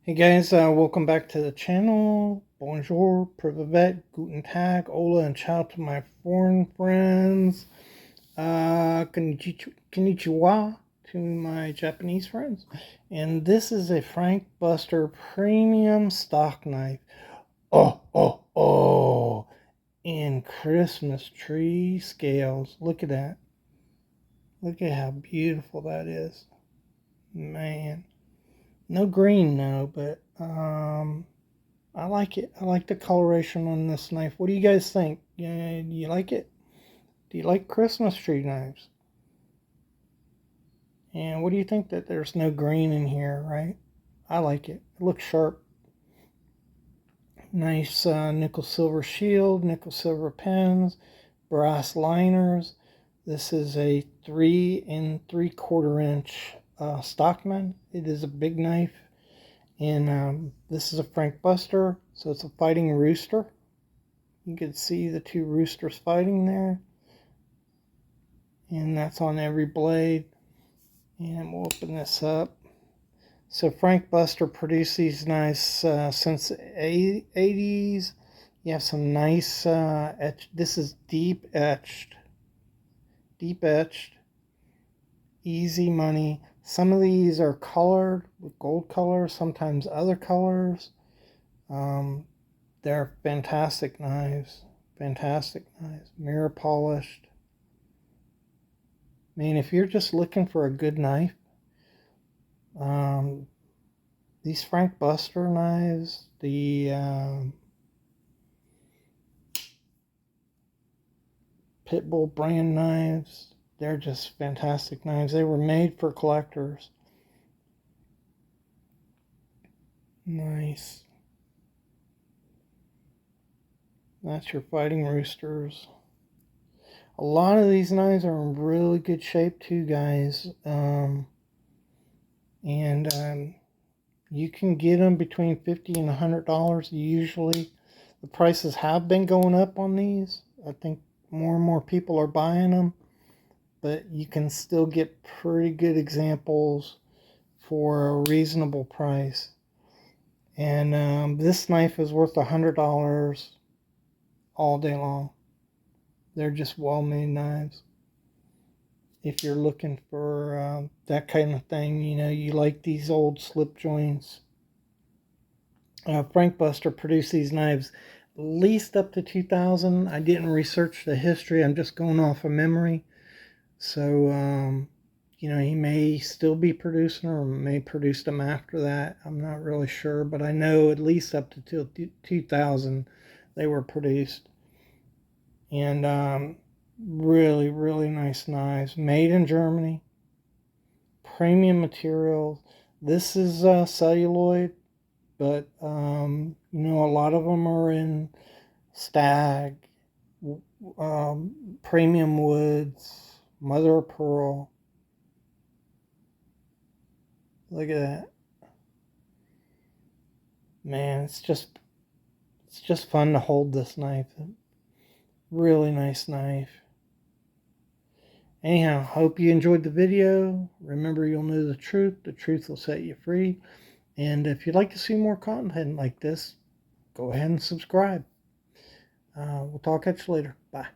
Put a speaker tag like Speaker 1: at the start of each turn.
Speaker 1: Hey guys, welcome back to the channel. Bonjour, privet, guten tag, hola, and ciao to my foreign friends. Konnichiwa to my Japanese friends. And this is a Frank Buster premium stock knife. Oh, in Christmas tree scales. Look at that. Look at how beautiful that is. Man. No green, no, but I like it. I like the coloration on this knife. What do you guys think? Yeah, do you like it? Do you like Christmas tree knives? And what do you think that there's no green in here, right? I like it. It looks sharp. Nice nickel silver shield, nickel silver pins, brass liners. This is a 3 3/4 inch stockman. It is a big knife. And this is a Frank Buster, so it's a fighting rooster. You can see the two roosters fighting there. And that's on every blade. And we'll open this up. So Frank Buster produced these knives since the 80s. You have some nice etch. This is deep etched, easy money. Some of these are colored with gold color, sometimes other colors. Um, they're fantastic knives, mirror polished. Man, if you're just looking for a good knife, um, these Frank Buster knives, the Pitbull brand knives, they're just fantastic knives. They were made for collectors. Nice. That's your fighting roosters. A lot of these knives are in really good shape too, guys. And you can get them between $50 and $100 usually. The prices have been going up on these. I think more and more people are buying them, but you can still get pretty good examples for a reasonable price. And this knife is worth $100 all day long. They're just well-made knives. If you're looking for that kind of thing, you like these old slip joints. Frank Buster produced these knives at least up to 2000. I didn't research the history. I'm just going off of memory. So, he may still be producing or may produce them after that. I'm not really sure, but I know at least up to 2000 they were produced. And really, really nice knives. Made in Germany. Premium materials. This is celluloid, but a lot of them are in stag, premium woods, mother of pearl. Look at that, man! It's just fun to hold this knife. Really nice knife. Anyhow, hope you enjoyed the video. Remember, you'll know the truth. The truth will set you free. And if you'd like to see more content like this, go ahead and subscribe. We'll talk at you later. Bye.